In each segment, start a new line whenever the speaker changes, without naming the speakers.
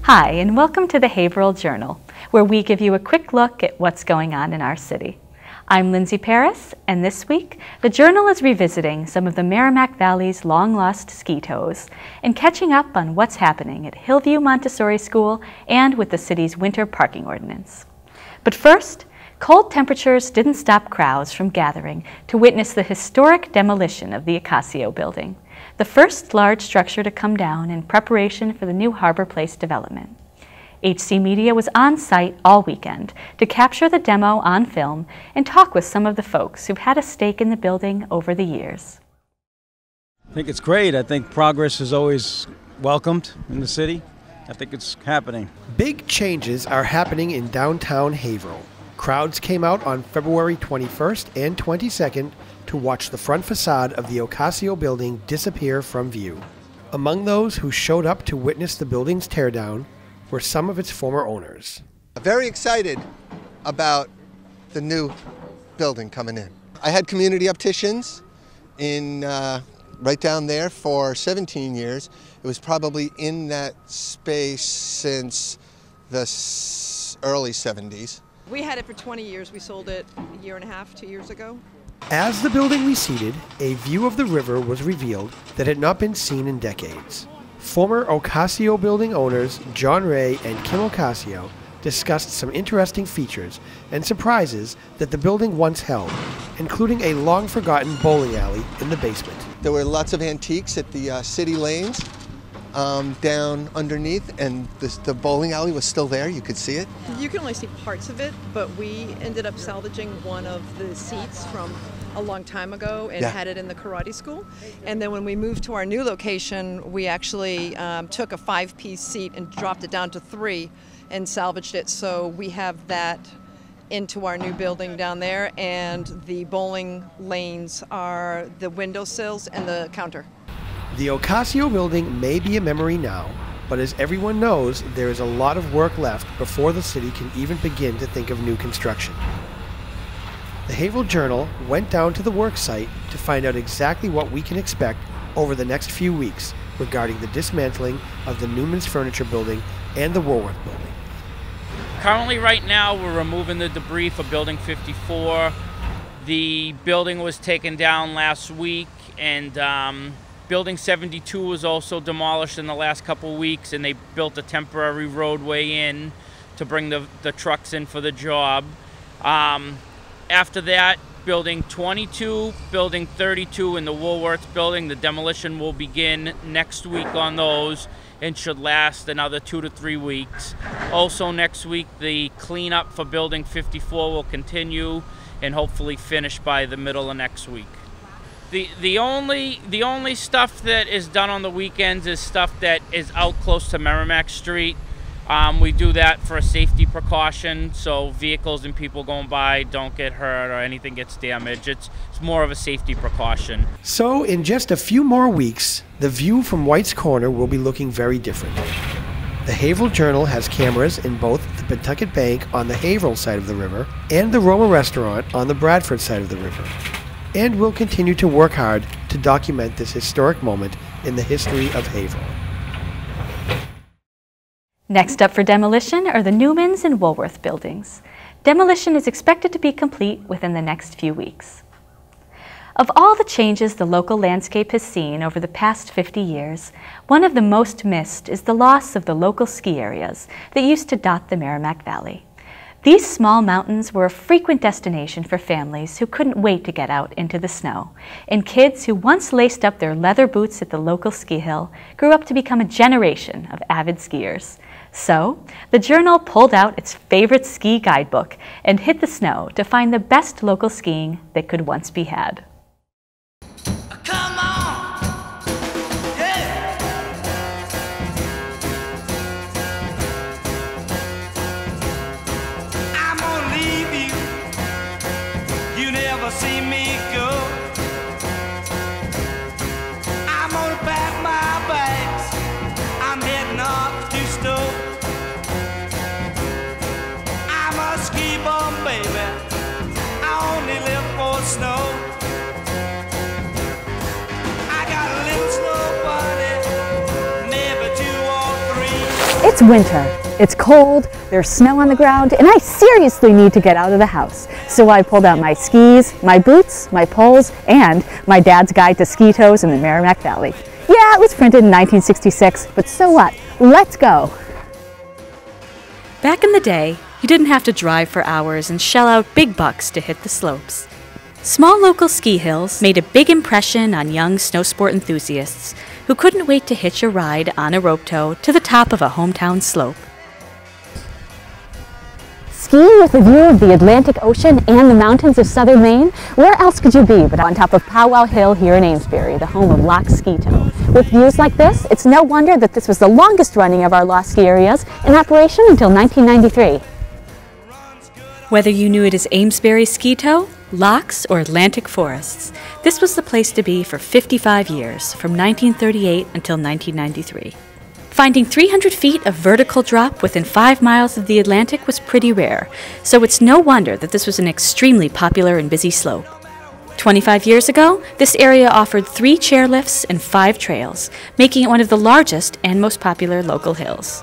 Hi, and welcome to the Haverhill Journal, where we give you a quick look at what's going on in our city. I'm Lindsay Paris, and this week, the Journal is revisiting some of the Merrimack Valley's long-lost ski tows and catching up on what's happening at Hillview Montessori School and with the city's winter parking ordinance. But first, cold temperatures didn't stop crowds from gathering to witness the historic demolition of the Ocasio building, the first large structure to come down in preparation for the new Harbor Place development. HC Media was on site all weekend to capture the demo on film and talk with some of the folks who've had a stake in the building over the years.
I think it's great. I think progress is always welcomed in the city. I think it's happening.
Big changes are happening in downtown Haverhill. Crowds came out on February 21st and 22nd to watch the front facade of the Ocasio building disappear from view. Among those who showed up to witness the building's teardown were some of its former owners.
Very excited about the new building coming in. I had community opticians in right down there for 17 years. It was probably in that space since the early 70s.
We had it for 20 years. We sold it a year and a half, 2 years ago.
As the building receded, a view of the river was revealed that had not been seen in decades. Former Ocasio building owners John Ray and Kim Ocasio discussed some interesting features and surprises that the building once held, including a long-forgotten bowling alley in the basement.
There were lots of antiques at the city lanes down underneath, and the bowling alley was still there. You could see it.
You can only see parts of it, but we ended up salvaging one of the seats from a long time ago and had it in the karate school. And then when we moved to our new location, we actually took a 5-piece seat and dropped it down to 3 and salvaged it. So we have that into our new building down there, and the bowling lanes are the windowsills and the counter.
The Ocasio building may be a memory now, but as everyone knows, there is a lot of work left before the city can even begin to think of new construction. The Haverhill Journal went down to the work site to find out exactly what we can expect over the next few weeks regarding the dismantling of the Newman's Furniture Building and the Woolworth Building.
Currently, right now, we're removing the debris for Building 54. The building was taken down last week, and Building 72 was also demolished in the last couple weeks, and they built a temporary roadway in to bring the trucks in for the job. After that, Building 22, Building 32, and the Woolworth Building, the demolition will begin next week on those and should last another 2 to 3 weeks. Also next week, the cleanup for Building 54 will continue and hopefully finish by the middle of next week. The only stuff that is done on the weekends is stuff that is out close to Merrimack Street. We do that for a safety precaution, so vehicles and people going by don't get hurt or anything gets damaged. It's more of a safety precaution.
So in just a few more weeks, the view from White's Corner will be looking very different. The Haverhill Journal has cameras in both the Pentucket Bank on the Haverhill side of the river and the Roma Restaurant on the Bradford side of the river. And we'll continue to work hard to document this historic moment in the history of Haverhill.
Next up for demolition are the Newman's and Woolworth buildings. Demolition is expected to be complete within the next few weeks. Of all the changes the local landscape has seen over the past 50 years, one of the most missed is the loss of the local ski areas that used to dot the Merrimack Valley. These small mountains were a frequent destination for families who couldn't wait to get out into the snow, and kids who once laced up their leather boots at the local ski hill grew up to become a generation of avid skiers. So, the Journal pulled out its favorite ski guidebook and hit the snow to find the best local skiing that could once be had.
See me go. I'm gonna pack my bags. I'm heading off to Stowe. I'm a ski bum, baby. I only live for snow.
It's winter, it's cold, there's snow on the ground, and I seriously need to get out of the house. So I pulled out my skis, my boots, my poles, and my dad's guide to ski tows in the Merrimack Valley. Yeah, it was printed in 1966, but so what? Let's go. Back in the day, you didn't have to drive for hours and shell out big bucks to hit the slopes. Small local ski hills made a big impression on young snow sport enthusiasts who couldn't wait to hitch a ride on a rope tow to the top of a hometown slope. Skiing with a view of the Atlantic Ocean and the mountains of southern Maine? Where else could you be but on top of Powwow Hill here in Amesbury, the home of Loch Ski Tow? With views like this, it's no wonder that this was the longest running of our lost ski areas in operation until 1993. Whether you knew it as Amesbury Ski Tow, Lochs, or Atlantic Forests, this was the place to be for 55 years, from 1938 until 1993. Finding 300 feet of vertical drop within 5 miles of the Atlantic was pretty rare, so it's no wonder that this was an extremely popular and busy slope. 25 years ago, this area offered 3 chairlifts and 5 trails, making it one of the largest and most popular local hills.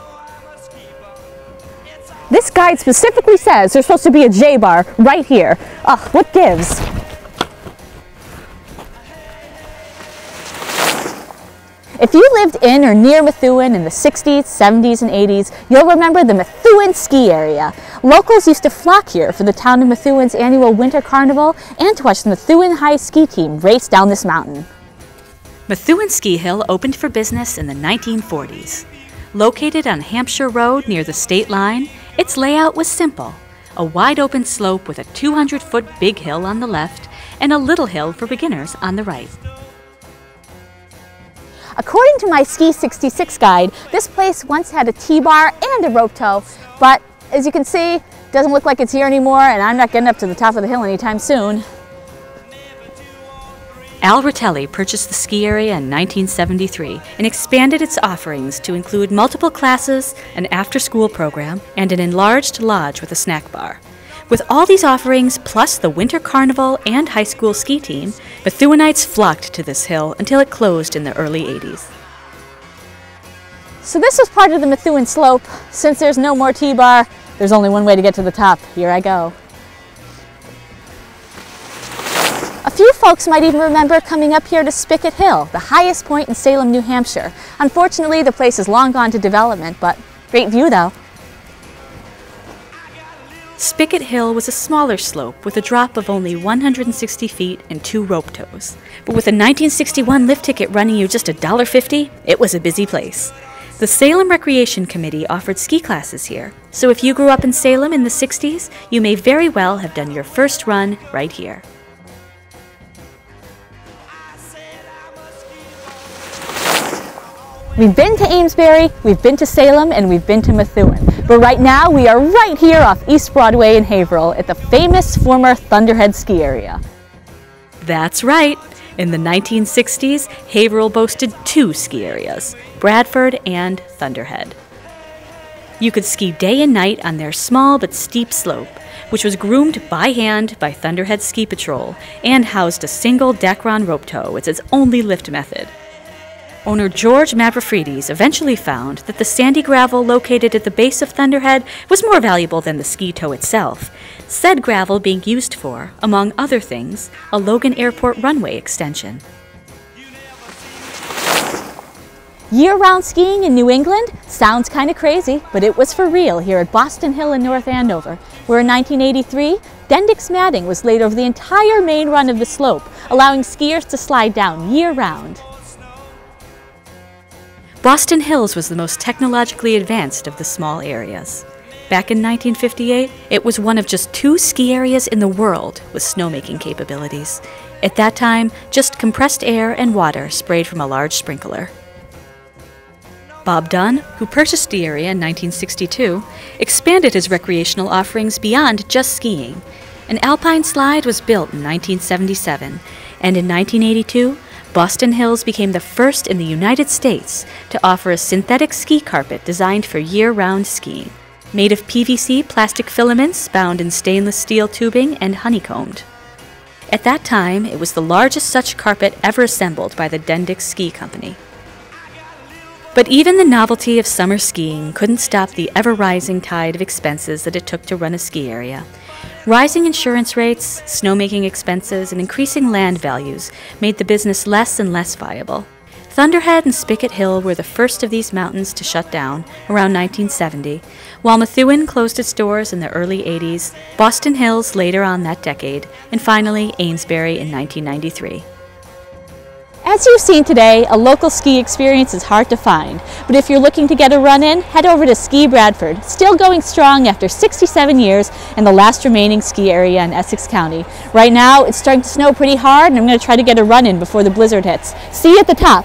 This guide specifically says there's supposed to be a J-bar right here. Ugh, what gives? If you lived in or near Methuen in the 60s, 70s, and 80s, you'll remember the Methuen ski area. Locals used to flock here for the town of Methuen's annual winter carnival and to watch the Methuen High ski team race down this mountain. Methuen Ski Hill opened for business in the 1940s. Located on Hampshire Road near the state line, its layout was simple: a wide open slope with a 200-foot big hill on the left and a little hill for beginners on the right. According to my Ski 66 guide, this place once had a T-bar and a rope tow, but as you can see, it doesn't look like it's here anymore, and I'm not getting up to the top of the hill anytime soon. Al Ritelli purchased the ski area in 1973 and expanded its offerings to include multiple classes, an after-school program, and an enlarged lodge with a snack bar. With all these offerings, plus the winter carnival and high school ski team, Methuenites flocked to this hill until it closed in the early 80s. So this was part of the Methuen slope. Since there's no more T-bar, there's only one way to get to the top. Here I go. A few folks might even remember coming up here to Spicket Hill, the highest point in Salem, New Hampshire. Unfortunately, the place is long gone to development, but great view though. Spicket Hill was a smaller slope with a drop of only 160 feet and 2 rope tows. But with a 1961 lift ticket running you just $1.50, it was a busy place. The Salem Recreation Committee offered ski classes here, so if you grew up in Salem in the 60s, you may very well have done your first run right here. We've been to Amesbury, we've been to Salem, and we've been to Methuen. But right now, we are right here off East Broadway in Haverhill at the famous former Thunderhead ski area. That's right. In the 1960s, Haverhill boasted 2 ski areas, Bradford and Thunderhead. You could ski day and night on their small but steep slope, which was groomed by hand by Thunderhead Ski Patrol and housed a single Dacron rope tow as its only lift method. Owner George Mavrafridis eventually found that the sandy gravel located at the base of Thunderhead was more valuable than the ski tow itself, said gravel being used for, among other things, a Logan Airport runway extension. Year-round skiing in New England? Sounds kind of crazy, but it was for real here at Boston Hill in North Andover, where in 1983, Dendix matting was laid over the entire main run of the slope, allowing skiers to slide down year-round. Boston Hills was the most technologically advanced of the small areas. Back in 1958, it was one of just 2 ski areas in the world with snowmaking capabilities. At that time, just compressed air and water sprayed from a large sprinkler. Bob Dunn, who purchased the area in 1962, expanded his recreational offerings beyond just skiing. An alpine slide was built in 1977, and in 1982, Boston Hills became the first in the United States to offer a synthetic ski carpet designed for year-round skiing. Made of PVC plastic filaments bound in stainless steel tubing and honeycombed. At that time, it was the largest such carpet ever assembled by the Dendix Ski Company. But even the novelty of summer skiing couldn't stop the ever-rising tide of expenses that it took to run a ski area. Rising insurance rates, snowmaking expenses, and increasing land values made the business less and less viable. Thunderhead and Spicket Hill were the first of these mountains to shut down around 1970, while Methuen closed its doors in the early 80s, Boston Hills later on that decade, and finally Amesbury in 1993.
As you've seen today, a local ski experience is hard to find, but if you're looking to get a run in, head over to Ski Bradford, still going strong after 67 years and the last remaining ski area in Essex County. Right now, it's starting to snow pretty hard, and I'm going to try to get a run in before the blizzard hits. See you at the top.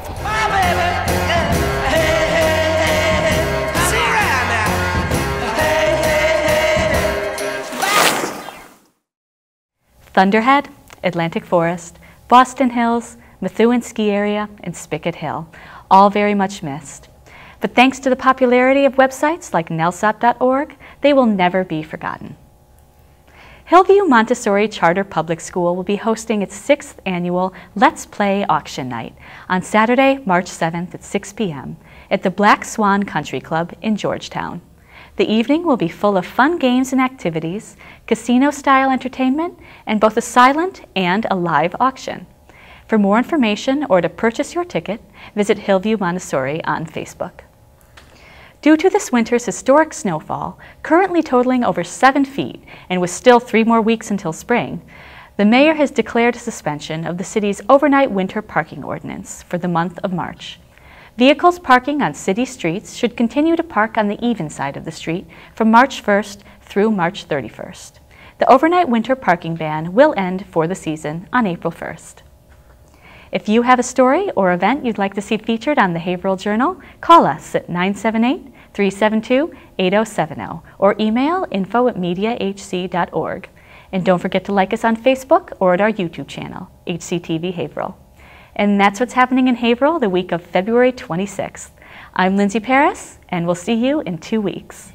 Thunderhead, Atlantic Forest, Boston Hills, Methuen Ski Area, and Spicket Hill, all very much missed. But thanks to the popularity of websites like nelsop.org, they will never be forgotten. Hillview Montessori Charter Public School will be hosting its 6th annual Let's Play Auction Night on Saturday, March 7th at 6 p.m. at the Black Swan Country Club in Georgetown. The evening will be full of fun games and activities, casino-style entertainment, and both a silent and a live auction. For more information or to purchase your ticket, visit Hillview Montessori on Facebook. Due to this winter's historic snowfall, currently totaling over 7 feet and with still 3 more weeks until spring, the mayor has declared a suspension of the city's overnight winter parking ordinance for the month of March. Vehicles parking on city streets should continue to park on the even side of the street from March 1st through March 31st. The overnight winter parking ban will end for the season on April 1st. If you have a story or event you'd like to see featured on the Haverhill Journal, call us at 978-372-8070 or email info@mediahc.org. And don't forget to like us on Facebook or at our YouTube channel, HCTV Haverhill. And that's what's happening in Haverhill the week of February 26th. I'm Lindsay Paris, and we'll see you in 2 weeks.